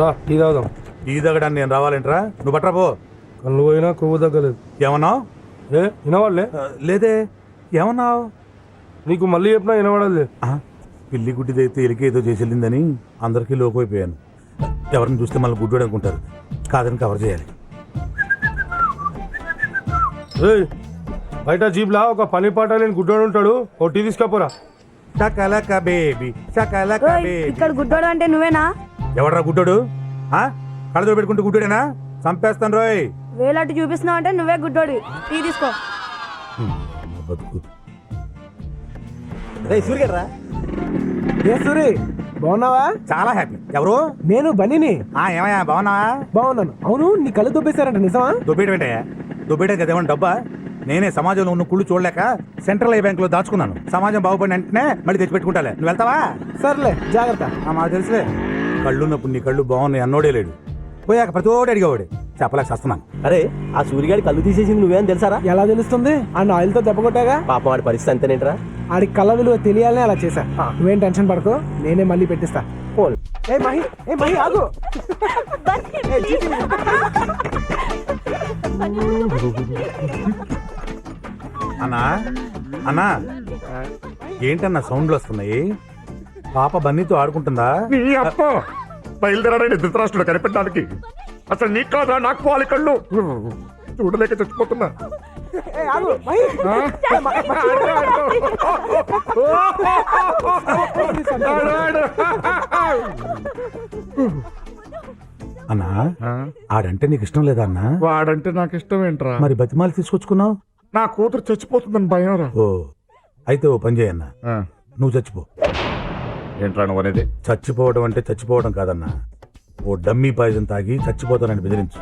రా టీ తాగుదాం. టీ తగ్గడానికి నేను రావాలంటరా? నువ్వు పట్రా పో. కళ్ళు పోయినా కొవ్వు తగ్గలేదు. ఏమన్నావు? వినవాళ్ళే? లేదే. ఏమన్నావు? నీకు మళ్ళీ చెప్పినా వినవాడలే. పిల్లి గుడ్డిదైతే ఎలికి ఏదో చేసి వెళ్ళిందని అందరికీ లోకైపోయాను. ఎవరిని చూస్తే మళ్ళీ గుడ్డోడు అనుకుంటారు. కాదని కవర్ చేయాలి. బయట జీప్లా ఒక పని పాట లేని గుడ్డోడు ఉంటాడు. ఓ టీ తీసుకపోరా. షకలక బేబీ షకలక బేబీ. ఇక్కడ గుడ్డోడు అంటే నువ్వేనా? ఎవడరా గుడ్డోడు? కళ్ళతో పెట్టుకుంటే గుడ్డోడేనా? చంపేస్తాను రోయ్. వేలట్టు చూపిస్తున్నావు అంటే నువ్వే గుడ్డోడి. టీ తీసుకో. బతుకు. సూర్యరా సూరి బాగున్నావా? చాలా హ్యాపీ. ఎవరు? నేను బన్నీని. ఏమయ్యా బాగున్నావా? బాగున్నాను. అవును నీ కళ్ళు దొబ్బేశారంట నిజమా? దొబ్బేయడం ఏంటయ్యా? దొబ్బేయడం కదా ఏమన్నా డబ్బా? నేనే సమాజంలో ఉన్న కుళ్ళు చూడలేక సెంట్రల్ ఐ బ్యాంక్ లో దాచుకున్నాను. సమాజం బాగుపడిన వెంటనే మళ్ళీ తెచ్చి పెట్టుకుంటాలే. నువ్వు వెళ్తావా? సర్లే జాగ్రత్త. మాకు తెలుసులే. కళ్ళున్నప్పుడు నీ కళ్ళు బాగున్నాయి అన్నోడే లేడు. పోయాక ప్రతి ఓడి అడిగేవాడు. చెప్పలేక వస్తున్నాను. అరే ఆ సూర్యగాడి కళ్ళు తీసేసింది నువ్వేం తెలుసారా? ఎలా తెలుస్తుంది? ఆ ఆయిల్ తో దెబ్బ కొట్టాగా. పాప వాడి పరిస్థితి అంతేనేంట్రా? ఆడికి కళ్ళ విలువ తెలియాలని అలా చేశా. నువ్వేం టెన్షన్ పడకు, నేనే మళ్ళీ పెట్టిస్తా. పోల్. ఏ మహి ఆగు. అన్నా అన్నా ఏంటన్నా సౌండ్లు వస్తున్నాయి? పాప బన్నీతో ఆడుకుంటుందా? బయలుదేరాడని ధృతరాష్ట్రుడు కనిపెట్టడానికి. అసలు నీకు కాదా నాకు పోవాలి కళ్ళు. చూడలేక చచ్చిపోతున్నా. అన్నా ఆడంటే నీకు ఇష్టం లేదా అన్నా? వాడంటే నాకు ఇష్టం ఏంట్రా? మరి బతిమాలి తీసుకొచ్చుకున్నావు? నా కూతురు చచ్చిపోతుందని భయం రా. ఓ అయితే ఓ పని చేయన్నా, నువ్వు చచ్చిపో. ఏంట్రా నువ్వు అనేది? చచ్చిపోవడం అంటే చచ్చిపోవడం కాదన్నా. ఓ డమ్మీ పాయిజన్ తాగి చచ్చిపోతానని బెదిరించు.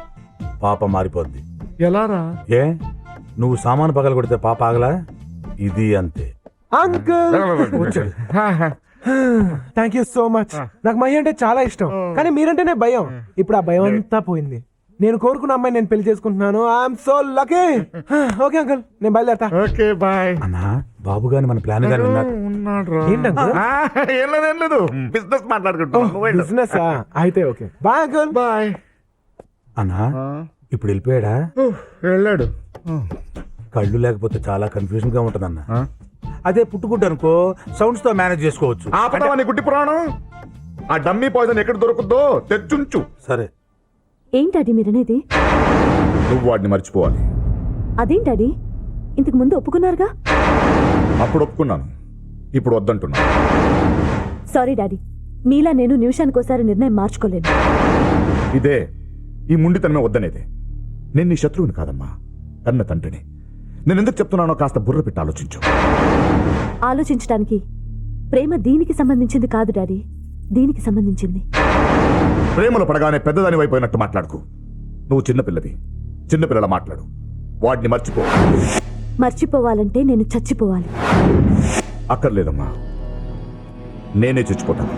పాప మారిపోద్ది. ఎలారా? ఏ నువ్వు సామాను పగల కొడితే పాప ఆగలా? ఇది అంతే. Uncle thank you so much. నాకు మహి అంటే చాలా ఇష్టం, కానీ మీరంటేనే భయం. ఇప్పుడు ఆ భయం అంతా పోయింది. నేను కోరుకున్న అమ్మాయి నేను పెళ్లి చేసుకుంటున్నాను. I'm so lucky. Okay uncle, నేను బయలుదేరతా. Okay bye. అన్నా బాబు గాని మన ప్లాన్ గాని ఏం లేదు, బిజినెస్ మాట్లాడుకుంటున్నాం. బిజినెస్ అయితే ఓకే బాయ్ అంకుల్. బాయ్. అన్నా ఇప్పుడు వెళ్ళిపోయాడా? వెళ్ళాడు. కళ్ళు లేకపోతే చాలా కన్ఫ్యూజన్ గా ఉంటదన్నా. అదే పుట్టుకుంటు అనుకో సౌండ్స్ తో మేనేజ్ చేసుకోవచ్చు. ఆపదామని గుడ్డి పురాణం. ఆ డమ్మీ పాయిజన్ ఎక్కడ దొరుకుద్దో తెచ్చుంచు. సరే. ఏంటది మీరనేది? నువ్వు వాడిని మర్చిపోవాలి. అదేంటది? ఇంతకు ముందు ఒప్పుకున్నారుగా. అప్పుడు ఒప్పుకున్నాను, ఇప్పుడు వద్దంటున్నా. సారీ డాడీ, మీలా నేను నిమిషానికోసారి నిర్ణయం మార్చుకోలేను. ఇదే ఈ ముండితనమే వద్దనేదే. నేను నీ శత్రువుని కాదమ్మా, కన్న తండ్రిని. నేను ఎందుకు చెప్తున్నానో కాస్త బుర్ర పెట్టి ఆలోచించు. ఆలోచించడానికి ప్రేమ దీనికి సంబంధించింది కాదు డాడీ, దీనికి సంబంధించింది. ప్రేమలో పడగానే పెద్దదాని అయిపోయినట్టు మాట్లాడుకు. నువ్వు చిన్నపిల్లవి, చిన్నపిల్లల మాట్లాడు. వాడిని మర్చిపో. మర్చిపోవాలంటే నేను చచ్చిపోవాలి. అక్కర్లేదమ్మా, నేనే చచ్చిపోతాను.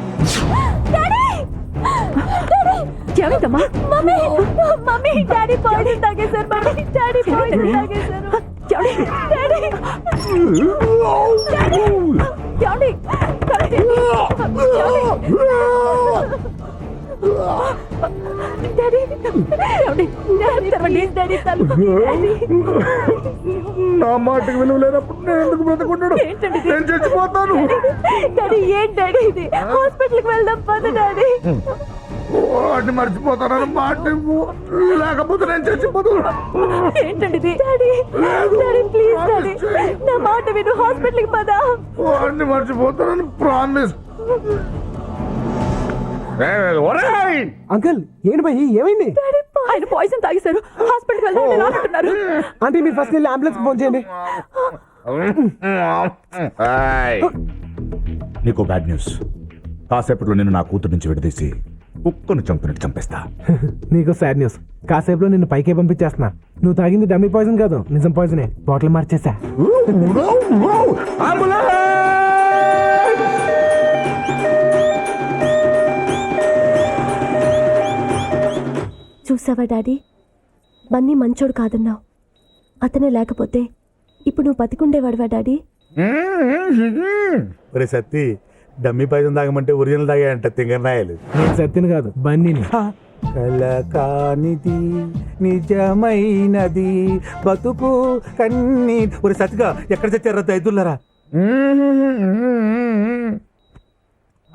ఏమైందమ్మా? మమ్మీ మమ్మీ డాడీ పాయిజన్ తాగేశారు. మమ్మీ డాడీ పాయిజన్ తాగేశారు. డాడీ డాడీ డాడీ నా మాటకు విలువ లేనప్పుడు నేను ఎందుకు బ్రతకుంటాడు? నేను చచ్చిపోతాను. డాడీ ఏంటి డాడీ ఇది? హాస్పిటల్కి వెళ్దాం పద డాడీ. వాడిని మర్చిపోతానని మాట లేకపోతే నేను చచ్చిపోతాను. ఏంటండి డాడీ? డాడీ ప్లీజ్ డాడీ నా మాట విను, హాస్పిటల్కి పద. వాడిని మర్చిపోతానని ప్రామిస్. అంకుల్ ఏంటి భయ్ ఏమైంది? ఆయన పాయిజన్ తాగేశారు, హాస్పిటల్కి వెళ్దాం అంటున్నారు. అంటే మీరు ఫస్ట్ వెళ్ళి అంబులెన్స్ ఫోన్ చేయండి. నీకు బ్యాడ్ న్యూస్. కాసేపట్లో నేను నా కూతురు నుంచి విడదీసి కుక్కను చంపినట్టు చంపేస్తా. నీకు సాడ్ న్యూస్. కాసేపులో నిన్ను పైకే పంపించేస్తున్నా. నువ్వు తాగింది డమ్మీ పాయిజన్ కాదు, నిజం పాయిజనే. బాటిల్ మార్చేసా. చూసావా డాడీ, బన్నీ మంచోడు కాదన్నావు. అతనే లేకపోతే ఇప్పుడు నువ్వు బతికుండేవాడువా డాడీ? ఒరే సత్తి, డమ్మి పాయసం తాగమంటే ఒరిజినల్ తాగాయంట తింగరాయలు. నేను సత్యని కాదు బన్నీని. కల కానిది నిజమైనది బతుకు కన్నీ. ఒరే సత్తిగా ఎక్కడ చచ్చారా దైదులరా?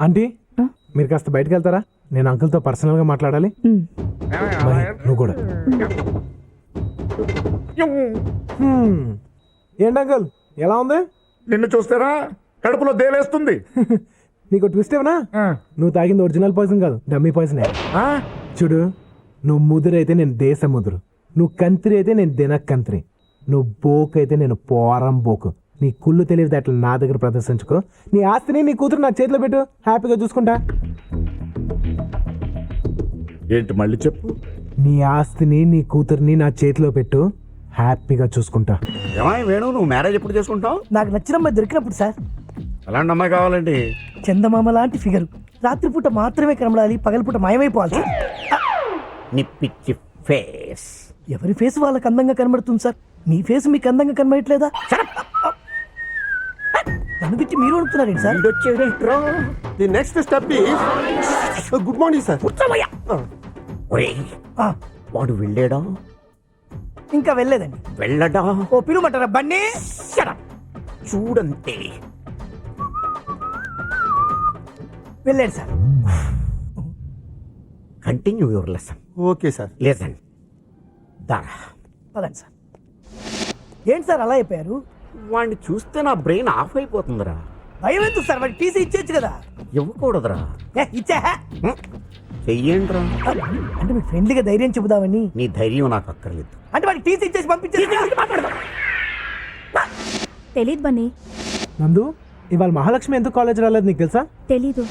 ఆంటీ మీరు కాస్త బయటకు వెళ్తారా? నేను అంకుల్తో పర్సనల్గా మాట్లాడాలి. మహి, నువ్వు కూడా. ఏంటి అంకుల్ ఎలా ఉంది? నిన్ను చూస్తారా కడుపులో దేలేస్తుంది. నీకు ట్విస్ట్ ఏమన్నా? నువ్వు తాగింది ఒరిజినల్ పాయిజన్ కాదు, డమ్మీ పాయిజనే. చూడు, నువ్వు ముదురైతే నేను దేశ ముదురు, నువ్వు కంత్రి అయితే నేను దినకంత్రి, నువ్వు బోకు అయితే నేను పోరం బోకు. నీ కుళ్ళు తెలియదు అట్లా నా దగ్గర ప్రదర్శించుకో. నీ ఆస్తిని నీ కూతురు నా చేతిలో పెట్టు, హ్యాపీగా చూసుకుంటా. ఏంటి మళ్ళీ చెప్పు. నీ ఆస్తిని నీ కూతుర్ని నా చేతిలో పెట్టు, హ్యాపీగా చూసుకుంటా. ఏమాయి వేణు, నువ్వు మ్యారేజ్ ఎప్పుడు చేసుకుంటావు? నాకు నచ్చిన అమ్మాయి దొరికినప్పుడు సార్. ఎలాంటి అమ్మాయి కావాలండి? చందమామ లాంటి ఫిగర్, రాత్రిపూట మాత్రమే కనబడాలి, పగలపూట మాయమైపోవాలి సార్. నీ పిచ్చి ఫేస్. ఎవరి ఫేస్ వాళ్ళకి అందంగా కనబడుతుంది సార్, మీ ఫేస్ మీకు అందంగా కనబడట్లేదా? నన్ను తిట్టి మీరు అడుగుతున్నారేంటి sir? The next step is good morning sir. ఆ, వాడు వెళ్ళాడా? ఇంకా వెళ్ళలేదండి. వెళ్ళడా? ఓ పిలువమంటారా బండి? చూడంతే. వెళ్ళాడు sir. Continue your lesson. Okay sir. Lesson. దారా. పదండి సార్. ఏంటి సార్ అలా అయిపోయారు? వాడిని చూస్తే నా బ్రెయిన్ ఆఫ్ అయిపోతుందిరా. భయం ఎందుకు సార్? వాడికి టీసీ ఇచ్చేచ్చు కదా. ఇవ్వకూడదురా. ఇచ్చా చెయ్యండిరా. అంటే మీకు ఫ్రెండ్లీగా ధైర్యం చెబుదామని. నీ ధైర్యం నాకు అక్కర్లేదు. అంటే వాడికి టీసీ ఇచ్చేసి పంపించేసి తెలీదు బన్నీ. నందు, ఇవాళ మహాలక్ష్మి ఎందుకు కాలేజ్ రాలేదు నీకు తెలుసా? తెలీదు.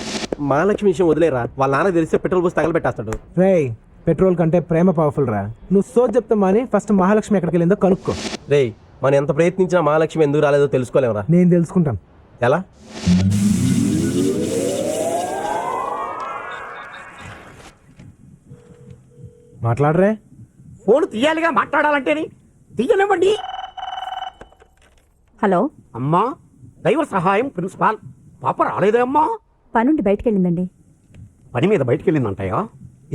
మహాలక్ష్మి విషయం వదిలేరా, వాళ్ళ నాన్న తెలిస్తే పెట్రోల్ పోసి తగలబెట్టేస్తాడు. రేయ్, పెట్రోల్ కంటే ప్రేమ పవర్ఫుల్ రా. నువ్వు సోచ్ చెప్తా మాని ఫస్ట్ మహాలక్ష్మి ఎక్కడికి వెళ్ళిందో కనుక్కో. రేయ్, మనం ఎంత ప్రయత్నించినా మహాలక్ష్మి ఎందుకు రాలేదో తెలుసుకోలేమరా. నేను తెలుసుకుంటాను. ఎలా? మాట్లాడరే. ఫోన్ తీయాలిగా మాట్లాడాలంటేని. తీయనివ్వండి. హలో, అమ్మా, దైవ సహాయం ప్రిన్సిపాల్. పాప రాలేదే అమ్మా? పనుండి బయటికి వెళ్ళిందండి. పని మీద బయటికి వెళ్ళిందంటయ్యా.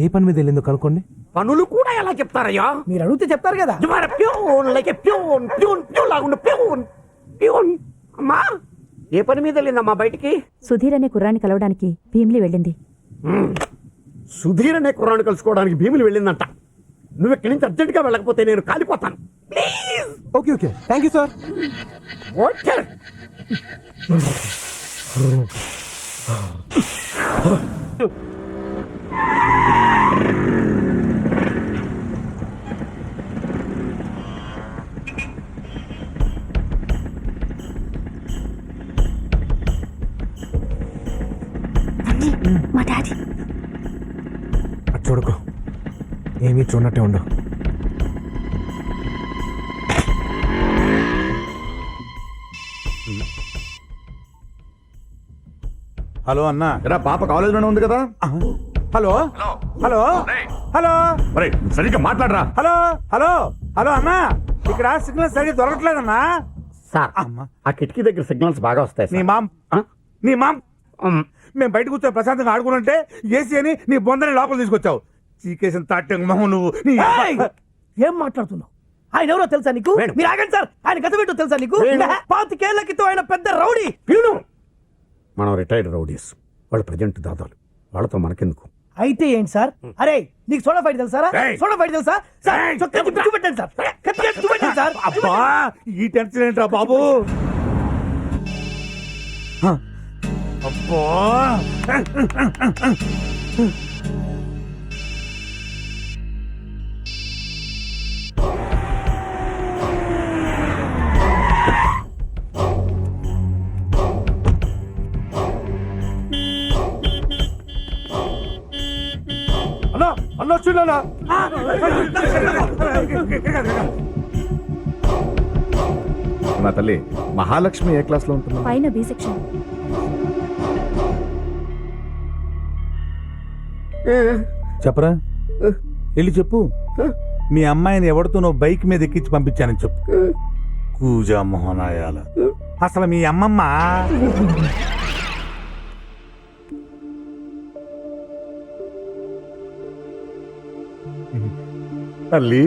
ఏ పని మీద వెళ్ళిందో కనుక్కోండి. పనులు కూడా ఎలా చెప్తారయ్యా? మీరు అడిగితే చెప్తారు కదా. You are a peon, like a peon, peon, peon లాగుండు peon, peon. అమ్మా, ఏ పని మీద వెళ్ళిందమ్మా బయటికి? సుధీర్ అనే కుర్రాన్ని కలవడానికి భీమిలి వెళ్ళింది. సుధీర్ అనే కుర్రాన్ని కలుసుకోవడానికి భీములు వెళ్ళిందంట. నువ్వు ఇక్కడి నుంచి అర్జెంట్గా వెళ్ళకపోతే నేను కాలిపోతాను. Please. Okay okay, thank you sir. Okay. మా డాడీ. అది చూడకు, ఏమీ చూడనట్టే ఉండు. హలో అన్నా. ఎరా పాప కాలేజీలోనే ఉంది కదా. హలో హలో హలో మరి సరిగ్గా మాట్లాడరా. హలో హలో హలో అన్నా, ఇక్కడ సిగ్నల్ సరిగ్గా దొరకట్లేదన్నా. సార్, అమ్మా. ఆ కిటికీ దగ్గర సిగ్నల్స్ బాగా వస్తాయి నీ సార్. మామ్ నీ మామ్ మేము బయట కూర్చొని ప్రశాంతంగా ఆడుకుంటే ఏసీ అని నీ బొందని లోపల తీసుకొచ్చావు. చీకేసిన తాటంగా మొహం నువ్వు. నీ ఏం మాట్లాడుతున్నావు? ఆయన ఎవరో తెలుసా నీకు? వేణు. మీరు ఆగండి సార్. ఆయన గత పెట్టో తెలుసా నీకు? వేణు. 25 క్రితం ఆయన పెద్ద రౌడీ. పీను. మనం రిటైర్డ్ రౌడీస్, వాళ్ళు ప్రజెంట్ దాదాలు. వాళ్ళతో మనకెందుకు? అయితే ఏంటి సార్? అరే, నీకు సోడా ఫైట్ తెలుసారా? ఏయ్. సోడా ఫైట్ తెలుసా సార్? ఏయ్. చొక్కా తిప్పి చూపెట్టండి సార్. కత్తి కత్తి చూపెట్టండి సార్. అబ్బా, ఈ టెన్షన్ ఏంట్రా బాబు? అబ్బా, అన్నా అన్న వచ్చిందా? నా తల్లి, మహాలక్ష్మి ఏ క్లాస్ లో ఉంటున్నా? పైన బి సెక్షన్. చెప్పరా, వెళ్ళి చెప్పు. మీ అమ్మాయిని ఎవరితో నువ్వు బైక్ మీద ఎక్కించి పంపించానని చెప్పు. కూజా మోహనాయాల. అసలు మీ అమ్మమ్మ తల్లి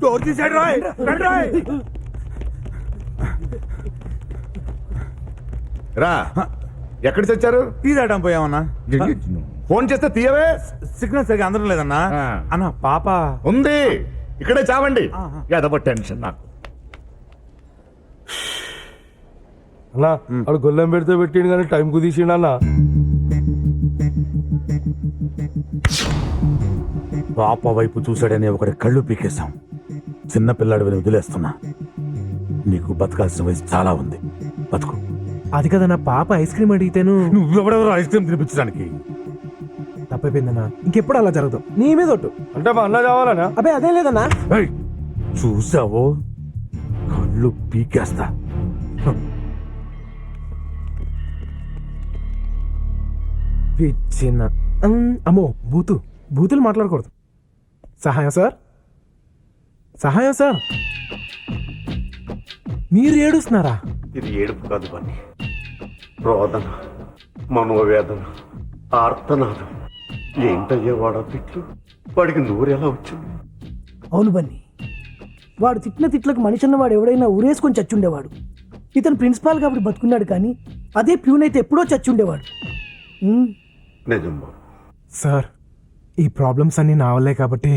డోర్ తీసాడు రాయ్ రండి రాయ్. రా ఎక్కడి చచ్చారు? టీ తాగడం పోయామన్నా. ఫోన్ చేస్తే తీయవే. సిగ్నల్ సరిగా అందడం లేదన్నా. ఆ. అన్న పాప ఉంది ఇక్కడే చావండి. ఏదో టెన్షన్ నాకు. అన్నా వాడు గొల్లెం పెడితే పెట్టిండు కానీ టైం కుదిసిండు అన్న. పాప వైపు చూశాడని ఒకటి కళ్ళు పీకేశాం. చిన్న పిల్లాడు వదిలేస్తున్నా. నీకు బతకాల్సిన వయసు చాలా ఉంది, బతుకు. అది కదా నా పాప ఐస్ క్రీమ్ అడిగితేను నువ్వెవడెవరో ఐస్ క్రీమ్ తినిపించడానికి. తప్పైపోయిందన్నా, ఇంకెప్పుడు అలా జరగదు. నీ మీద ఒట్టు. అంటే మా అన్న కావాలనా? అబ్బే అదేం లేదన్నా. ఏయ్, చూసావో కళ్ళు పీకేస్తా. పిచ్చిన అమ్మో బూతులు మాట్లాడకూడదు. సహాయం సార్, సహాయం సార్. మీరు ఏడుస్తున్నారా? ఇది ఏడుపు కాదు బన్నీ, రోదన, మనోవేదన, ఆర్తనాదం. ఏంటయ్యే వాడా తిట్లు? వాడికి నూరెలా వచ్చింది? అవును బన్నీ, వాడు తిట్టిన తిట్లకు మనిషి అన్నవాడు ఎవడైనా ఊరేసుకొని చచ్చుండేవాడు. ఇతను ప్రిన్సిపాల్ కాబట్టి బతుకున్నాడు, కానీ అదే ప్యూన్ అయితే ఎప్పుడో చచ్చుండేవాడు. నిజం బాబు. సార్, ఈ ప్రాబ్లమ్స్ అన్నీ నా వల్లే కాబట్టి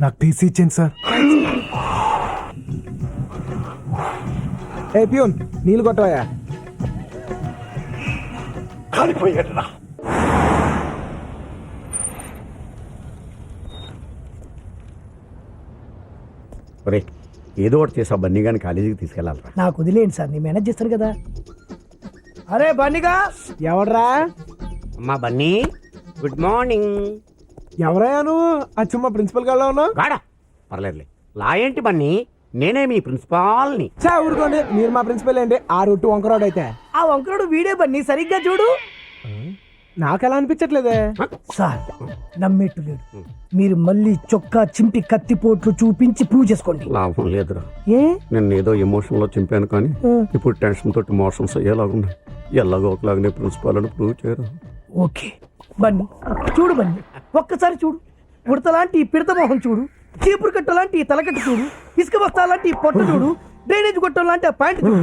నాకు టీసీ ఇచ్చింది సార్. ఏ ప్యూన్, నీళ్ళు కొట్టవయా. కాలిపోయాడురా. ఒరే, ఏదో ఒకటి చేసా బన్నీ గాని కాలేజీకి తీసుకెళ్ళాలరా. నాకు వదిలేండి సార్, నేను మేనేజ్ చేస్తాను కదా. అరే బన్నీగా, ఎవడ్రా? అమ్మా బన్నీ, గుడ్ మార్నింగ్. ఎవరయ్యా నువ్వు? అచ్చుమ్మ ప్రిన్సిపల్ గాళ్ళ ఉన్నావు. గాడా పర్లేదులే. లా ఏంటి బన్నీ, నేనే మీ ప్రిన్సిపాల్ని. చా ఊరుకోండి, మీరు మా ప్రిన్సిపల్ ఏంటి? ఆ రొట్టు వంకరాడు అయితే. ఆ వంకరుడు వీడే బన్నీ, సరిగ్గా చూడు. నాకెలా అనిపించట్లేదే. సార్ నమ్మేట్టు లేడు. మీరు మళ్ళీ చొక్కా చింపి కత్తిపోట్లు చూపించి ప్రూవ్ చేసుకోండి. లాభం లేదురా, ఏ నేను ఏదో ఎమోషన్ లో చింపాను, కానీ ఇప్పుడు టెన్షన్ తోటి మోషన్స్ అయ్యేలాగున్నాయి. ఎలాగో ఒకలాగానే ప్రిన్సిపాల్ అని ప్రూవ్ చేయరు. ఓకే బన్నీ, చూడు బన్నీ, ఒక్కసారి చూడు. ఉడతలాంటి ఈ పిడత మొహం చూడు, చీపురు కట్టలాంటి ఈ తలకట్టు చూడు, ఇసుక బస్తాలాంటి ఈ పొట్ట చూడు, డ్రైనేజ్ గొట్టం లాంటి ఆ ప్యాంట్ చూడు.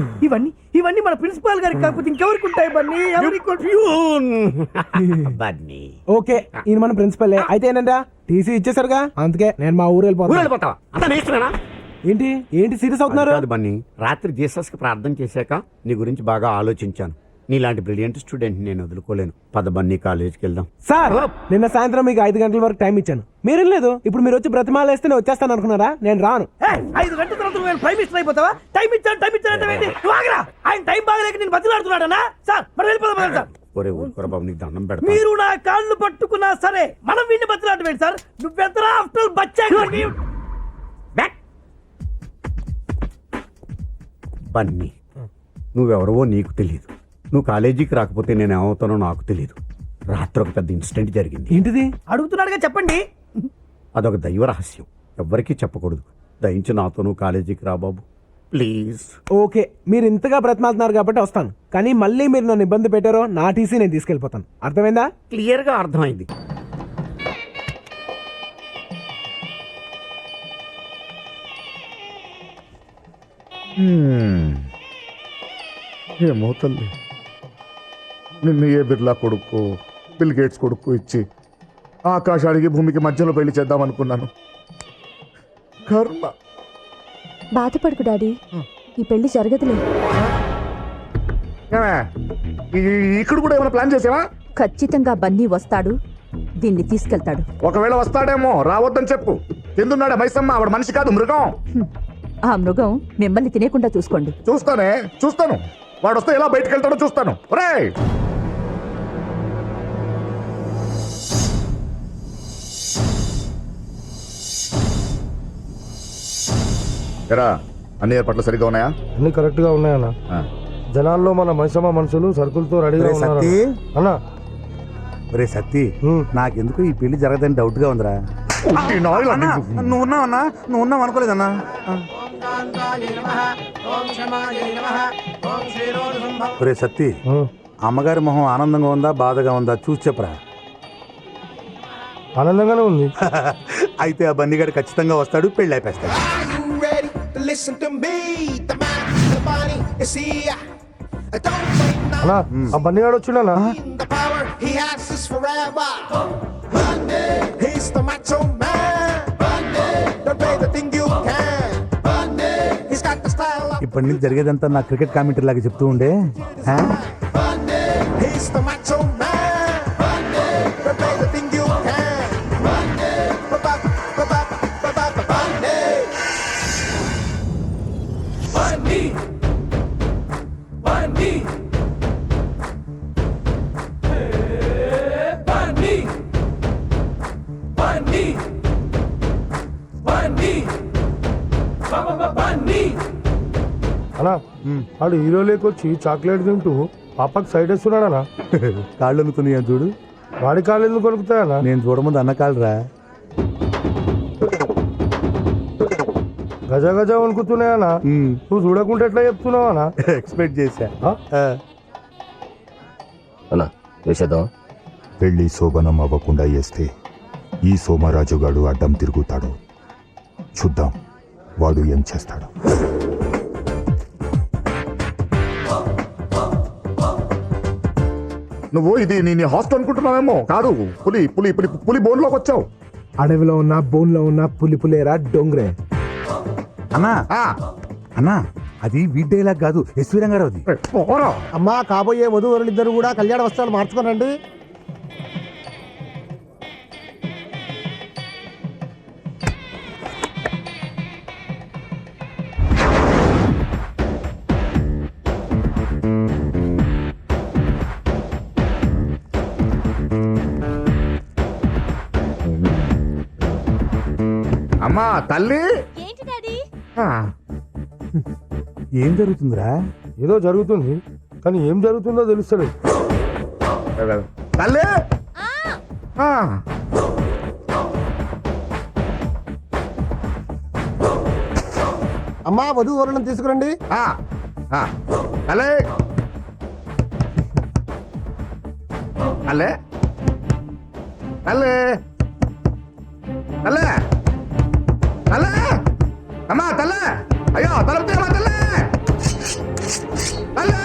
ఇవన్నీ మన ప్రిన్సిపాల్ గారికి కాకపోతే ఇంకెవరికి ఉంటాయి బన్నీ? ఎవరికి? బన్నీ ఓకే, ఈయన మన ప్రిన్సిపల్ అయితే ఏంటంటే టీసీ ఇచ్చేసారుగా, అందుకే నేను మా ఊరు వెళ్ళిపోతాను. వెళ్ళిపోతావా? అంతా నేర్చుకున్నా. ఏంటి ఏంటి సీరియస్ అవుతున్నారు? కాదు బన్నీ, రాత్రి జీసస్ కి ప్రార్థన చేశాక నీ గురించి బాగా ఆలోచించాను. నీలాంటి బ్రిలియంట్ స్టూడెంట్ నేను వదులుకోలేను. పద బన్నీ, కాలేజీకి వెళ్దాం. సార్, నిన్న సాయంత్రం మీకు 5 గంటల వరకు టైం ఇచ్చాను, మీరు లేదు. ఇప్పుడు మీరు వచ్చి బ్రతిమాలేస్తే నేను వచ్చేస్తాను అనుకున్నారా? నేను రాను. 5 గంటల తర్వాత నువ్వు ప్రైమ్ మినిస్టర్ అయిపోతావా? టైం ఇచ్చాను నువ్వు ఆగరా. ఆయన టైం బాగలేక నేను బతిలాడుతున్నాడనా? సార్ మనం వెళ్ళిపోదాం సార్. ఒరే ఊరుకోరా బాబు, నీకు దండం పెడతా. మీరు నా కాళ్ళు పట్టుకున్నా సరే మనం వీడిని బతిలాడవేంటి సార్? నువ్వెంతరా ఆఫ్టర్ బచ్చా. బన్నీ, నువ్వెవరవో నీకు తెలియదు. నువ్వు కాలేజీకి రాకపోతే నేను ఏమవుతానో నాకు తెలియదు. రాత్రి ఒక పెద్ద ఇన్సిడెంట్ జరిగింది. ఏంటిది? అడుగుతున్నాడుగా చెప్పండి. అదొక దైవ రహస్యం, ఎవ్వరికీ చెప్పకూడదు. దయించి నాతో నువ్వు కాలేజీకి రా బాబు, ప్లీజ్. ఓకే, మీరు ఇంతగా బ్రతిమాలుతున్నారు కాబట్టి వస్తాను, కానీ మళ్ళీ మీరు నన్ను ఇబ్బంది పెట్టారో నా టీసీ నేను తీసుకెళ్ళిపోతాను. అర్థమైందా? క్లియర్ గా అర్థమైంది. ఏమో తల్లి, నిన్ను ఏ బిర్లా కొడుకు, బిల్ గేట్స్ కొడుకు ఇచ్చి ఆకాశానికి భూమికి మధ్యలో పెళ్లి చేద్దాం అనుకున్నాను. కర్మ. బాధపడకు డాడీ, ఈ పెళ్లి జరగదులే. ఏమే, ఇక్కడ కూడా ఏమైనా ప్లాన్ చేసావా? ఖచ్చితంగా బన్నీ వస్తాడు, దీన్ని తీసుకెళ్తాడు. ఒకవేళ వస్తాడేమో, రావద్దని చెప్పు. ఎందున్నాడా మైసమ్మ? ఆవిడ మనిషి కాదు, మృగం. ఆ మృగం మిమ్మల్ని తినేకుండా చూసుకోండి. చూస్తాను. వాడు వస్తే ఎలా బయటకు వెళ్తాడో చూస్తాను. ఒరేయ్, ఎరా, అన్ని ఏర్పాట్లు సరిగ్గా ఉన్నాయా? అన్ని కరెక్ట్ గా ఉన్నాయన్న. జనాల్లో మన మైసమ్మ మనుషులు సరుకులతో రెడీగా ఉన్నారు అన్న. ఒరే సత్తి, నాకెందుకు ఈ పెళ్లి జరగదని డౌట్ గా ఉందిరా. నువ్వు ఉన్నావన్నా? నువ్వు ఉన్నావు అనుకోలేదన్నా. ఒరే సత్తి, అమ్మగారి మొహం ఆనందంగా ఉందా బాధగా ఉందా చూసి చెప్పరా. ఆనందంగానే ఉంది. అయితే ఆ బన్నీగాడు ఖచ్చితంగా వస్తాడు, పెళ్ళి అయిపోతాడు. You ready to listen to me? The man, the body, you see, don't wait now. అన్నా ఆ బన్నీగాడు వచ్చిండనా? The power he has is forever. Bundy, he's the macho man. Bundy, don't play the thing you can. Bundy, he's got the style of. ఇప్పటి నుంచి జరిగేదంతా నా cricket commentary లాగా చెప్తూ ఉండే. ఆ? Bundy, he's the macho man. Bundy, don't play the thing you can. Bundy, ba-ba-ba, ba-ba-ba, Bundy. Bundy, Bundy. Bundy, Bundy, Bundy, Bundy. అన్నా వాడు hero లేకొచ్చి chocolate తింటూ పాపకి సైడ్ వేస్తున్నాడనా? కాళ్ళు అనుకున్నాయా చూడు. వాడి కాళ్ళు ఎందుకు కొనుక్కుతాయన్నా? నేను చూడముందు అన్న కాళ్ళరా. గజ గజ వణుకుతున్నాయన్నా. నువ్వు చూడకుంటే ఎట్లా చెప్తున్నావన్నా? ఎక్స్పెక్ట్ చేశా. అన్నా వేసేద్దాం. పెళ్లి శోభనం అవ్వకుండా చేస్తే ఈ సోమరాజుగాడు అడ్డం తిరుగుతాడు. చూద్దాం వాడు ఏం చేస్తాడు. నువ్వు ఇది నీ హాస్టల్ అనుకుంటున్నావేమో. కాదు, పులి పులి పులి పులి బోన్లోకి వచ్చావు. అడవిలో ఉన్న బోన్లో ఉన్న పులిపులేరా డొంగ్రే. అన్నా అన్నా అది వీడ్డేలా కాదు, ఎస్వి రంగారావుది. అమ్మా కాబోయే వధువరులిద్దరు కూడా కళ్యాణ వస్త్రాలు మార్చుకోనండి. అమ్మా తల్లి, ఏంటి డాడీ? ఏం జరుగుతుందిరా? ఏదో జరుగుతుంది కానీ ఏం జరుగుతుందో తెలుస్తుంది. తల్లి. అమ్మా వధువరులను తీసుకురండి. తల్లి, తల్లి, తల్లి, తల్లి, తల్లి, అమ్మా తల్లి, అయ్యో తలుపు తీయమ్మా తల్లి, తల్లి,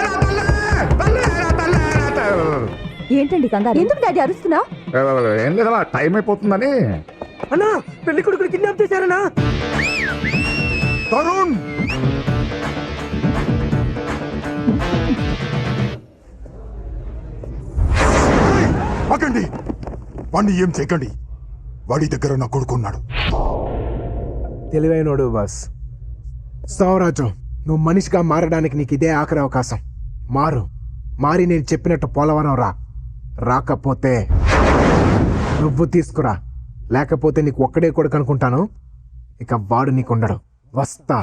తల్లి, తల్లి, తల్లి. ఏంటండి కంగారు? ఎందుకు డాడీ అరుస్తున్నావు? ఏం లేదమ్మా, టైం అయిపోతుందని. అన్నా పెళ్లి కొడుకుని కిడ్నాప్ చేశారనా? తరుణ్, ఆగండి, వాడిని ఏం చేయకండి. వాడి దగ్గర నా కొడుకున్నాడు. తెలివైనోడు బాస్. సౌరాజం, నువ్వు మనిషిగా మారడానికి నీకు ఇదే ఆఖరి అవకాశం. మారి నేను చెప్పినట్టు పోలవరం రాకపోతే నువ్వు తీసుకురా, లేకపోతే నీకు ఒక్కడే కొడుకు అనుకుంటాను. ఇక వాడు నీకుండడు. వస్తా.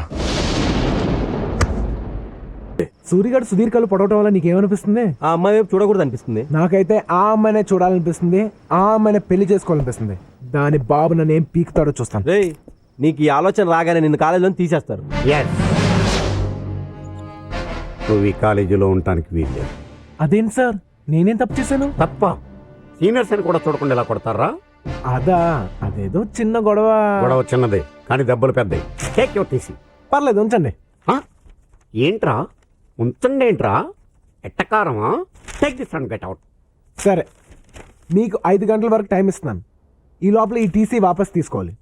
సూర్యగాడు సుధీర్ కళ్ళు పొడవటం వల్ల నీకేమనిపిస్తుంది? ఆ అమ్మాయి వైపు చూడకూడదు అనిపిస్తుంది. నాకైతే ఆ అమ్మాయినే చూడాలనిపిస్తుంది, ఆ అమ్మాయినే పెళ్లి చేసుకోవాలనిపిస్తుంది. దాని బాబు నన్ను ఏం పీకుతాడో చూస్తాను. రేయ్, నీకు ఈ ఆలోచన రాగానే నిన్ను కాలేజీలో తీసేస్తారు. నువ్వు ఈ కాలేజీలో ఉండటానికి వీల్లేదు. అదేంటి సార్, నేనేం తప్పు చేశాను? తప్ప సీనియర్స్ అని కూడా చూడకుండా ఎలా కొడతారా? అదేదో చిన్న గొడవ. గొడవ చిన్నదే కానీ దెబ్బలు పెద్దవి. Take your TC. పర్లేదు ఉంచండి. ఏంట్రా ఉంచండి, ఏంట్రా ఎట్టకారమా? Take this and get out. సరే, మీకు 5 గంటల వరకు టైం ఇస్తున్నాను. ఈ లోపల ఈ టీసీ వాపస్ తీసుకోవాలి.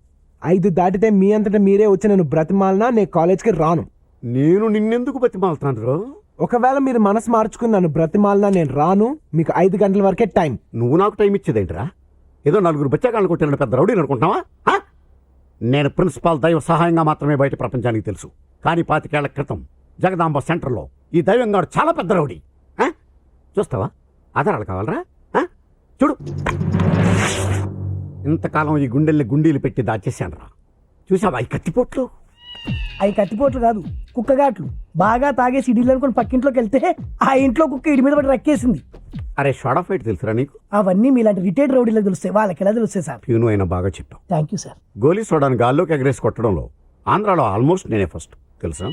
5 దాటితే మీ అంతటా మీరే వచ్చి నన్ను బ్రతిమాలినా నేను కాలేజ్కి రాను. నేను నిన్నెందుకు బతిమాలుతాను? ఒకవేళ మీరు మనసు మార్చుకుని నన్ను బ్రతిమాలినా నేను రాను. మీకు 5 గంటల వరకే టైం. నువ్వు నాకు టైం ఇచ్చేదేంట్రా? ఏదో 4 బచ్చాకాలను కొట్టిన పెద్ద రౌడీ అనుకుంటున్నావా? నేను ప్రిన్సిపాల్ దైవ సహాయంగా మాత్రమే బయట ప్రపంచానికి తెలుసు. కానీ 25 ఏళ్ల క్రితం జగదాంబ సెంటర్లో ఈ దైవంగాడు చాలా పెద్ద రౌడీ. చూస్తావా? ఆధారాలు కావాలరా? చూడు, ఇంతకాలం ఈ గుండెల్ని గుండీలు పెట్టి దాచేశాను రా. చూసావా ఈ కత్తిపోట్లు? అవి కత్తిపోట్లు కాదు, కుక్కగాట్లు. బాగా తాగేసి ఇడిలు అనుకుని పక్కింట్లోకి వెళ్తే ఆ ఇంట్లో కుక్క ఇడి మీద పడి రక్కేసింది. అరే షార్ట్ ఆఫ్ ఫైట్ తెలుసురా నీకు? అవన్నీ మీలాంటి రిటైర్డ్ రౌడీలకు తెలుస్తాయి, వాళ్ళకి ఎలా తెలుస్తాయి సార్? ప్యూను అయినా బాగా చెప్పావు. Thank you sir. గోలీ సోడాని గాల్లోకి ఎగరేసి కొట్టడంలో ఆంధ్రాలో ఆల్మోస్ట్ నేనే ఫస్ట్ తెలుసా?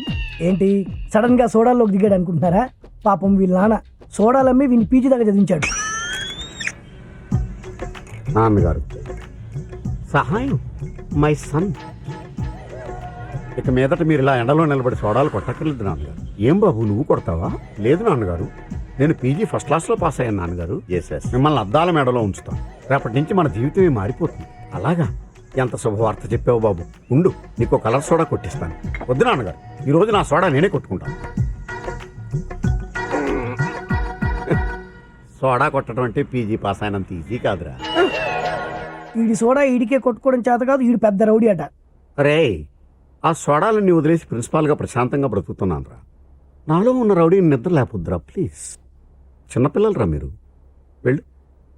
ఏంటి సడన్ గా సోడాల్లోకి దిగాడు అనుకుంటున్నారా? పాపం వీళ్ళ నాన్న సోడాలమ్మి వీని పీజీ దాకా చదివించాడు. నాన్నగారు సహాయం మై సన్. ఇక మీదట మీరు ఇలా ఎండలో నిలబడి సోడాలు కొట్టక్కర్లేదు నాన్నగారు. ఏం బాబు నువ్వు కొడతావా? లేదు నాన్నగారు, నేను పీజీ ఫస్ట్ క్లాస్లో పాస్ అయ్యాను నాన్నగారు. మిమ్మల్ని అద్దాల మెడలో ఉంచుతాం. రేపటి నుంచి మన జీవితమే మారిపోతుంది. అలాగా? ఎంత శుభవార్త చెప్పావు బాబు. ఉండు, నీకు కలర్ సోడా కొట్టిస్తాను. వద్దు నాన్నగారు, ఈరోజు నా సోడా నేనే కొట్టుకుంటాను. సోడా కొట్టడం అంటే పీజీ పాస్ అయినంత ఈజీ కాదురా. ఈడి సోడా ఈడికే కొట్టుకోవడం చేత కాదు, ఈడు పెద్ద రౌడీ అట. రే, ఆ సోడాలన్నీ వదిలేసి ప్రిన్సిపాల్గా ప్రశాంతంగా బ్రతుకుతున్నాను రా. నాలో ఉన్న రౌడీని నిద్ర లేకపోద్దురా ప్లీజ్. చిన్నపిల్లలరా మీరు.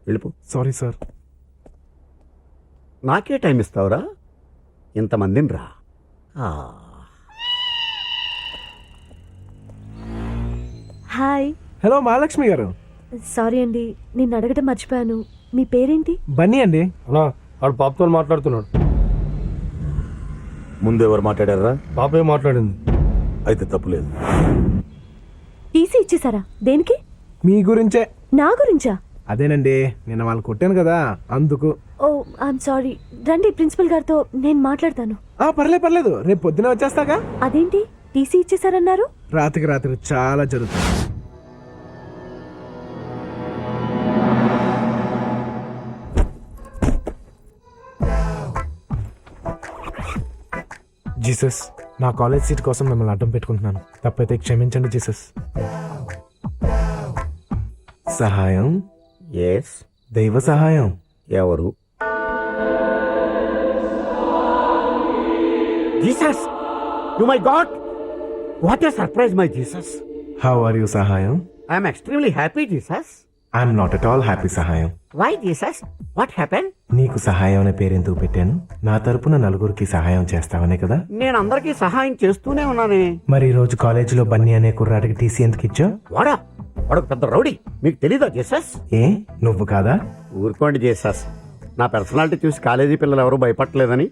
వెళ్ళిపో. Sorry sir. నాకే టైం ఇస్తావురా? ఇంతమందిని రా. హాయ్. హలో మహాలక్ష్మి గారు. సారీ అండి, నిన్ను అడగటం మర్చిపోయాను. మీ పేరేంటి? బన్నీ అండి. అన్నా వాడు పాపతో మాట్లాడుతున్నాడు. ముందు ఎవరు మాట్లాడారా? పాపే మాట్లాడింది. అయితే తప్పులేదు. టీసీ ఇచ్చేసారా? దేనికి? మీ గురించే. నా గురించా? అదేనండి, నిన్న వాళ్ళు కొట్టాను కదా అందుకు. ఓ ఐఎమ్ సారీ. రండి, ప్రిన్సిపల్ గారితో నేను మాట్లాడతాను. పర్లేదు, రేపు పొద్దున వచ్చేస్తాగా. అదేంటి టీసీ ఇచ్చేసారన్నారు? రాత్రికి చాలా జరుగుతుంది. జీసస్, నా కాలేజ్ సీట్ కోసం మిమ్మల్ని అడ్డం పెట్టుకుంటున్నాను. తప్పైతే క్షమించండి జీసస్. సహాయం. ఎస్. దైవ సహాయం. ఎవరు? Jesus! You my God! What a surprise my Jesus! How are you Sahayam? I'm extremely happy Jesus. I'm not at all happy Sahayam. Why Jesus? What happen? నీకు సహాయం అనే పేరెందుకు పెట్టాను? నా తరపున నలుగురికి సహాయం చేస్తావనే కదా. నేను అందరికీ సహాయం చేస్తూనే ఉన్నానే. మరి ఈ రోజు కాలేజీలో బన్నీ అనే కుర్రాడికి టీసీ ఎందుకు ఇచ్చావు? వాడు పెద్ద రౌడీ, మీకు తెలీదా జీసస్? ఏ నువ్వు కాదా? ఊరుకోండి జీసస్. నా పర్సనాలిటీ చూసి కాలేజీ పిల్లలు ఎవరూ భయపడలేదని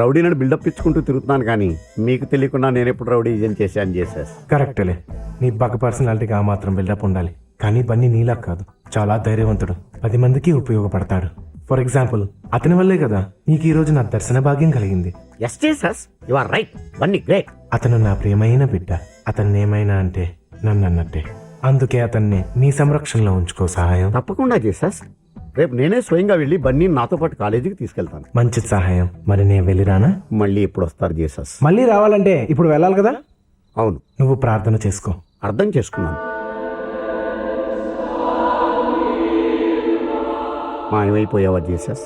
రౌడీని బిల్డప్ ఇచ్చుకుంటూ తిరుగుతున్నాను, కానీ మీకు తెలియకుండా నేను ఎప్పుడు రౌడీ ఏం చేశాను జీసస్? కరెక్టలే, నీ బగ్గ పర్సనాలిటీకి ఆ మాత్రం బిల్డప్ ఉండాలి. కానీ బన్నీ నీలా కాదు, చాలా ధైర్యవంతుడు. 10 మందికి ఉపయోగపడతాడు. ఫర్ ఎగ్జాంపుల్, అతని వల్లే కదా నీకు ఈ రోజు నా దర్శన భాగ్యం కలిగింది. Yes Jesus, you are right. Bunny great. అతను నా ప్రియమైన బిడ్డ. అతన్ని ఏమైనా అంటే నన్ను అన్నట్టే. అందుకే అతన్ని నీ సంరక్షణలో ఉంచుకో సహాయం. తప్పకుండా జీసస్. రేపు నేనే స్వయంగా వెళ్ళి బన్నీ నాతో పాటు కాలేజీకి తీసుకెళ్తాను. మంచి సహాయం. మరి నేను వెళ్ళిరానా? మళ్ళీ ఎప్పుడు వస్తారు జీసస్? మళ్ళీ రావాలంటే ఇప్పుడు వెళ్ళాలి కదా. అవును. నువ్వు ప్రార్థన చేసుకో. అర్థం చేసుకున్నాను. మాయమైపోయావా జీసస్?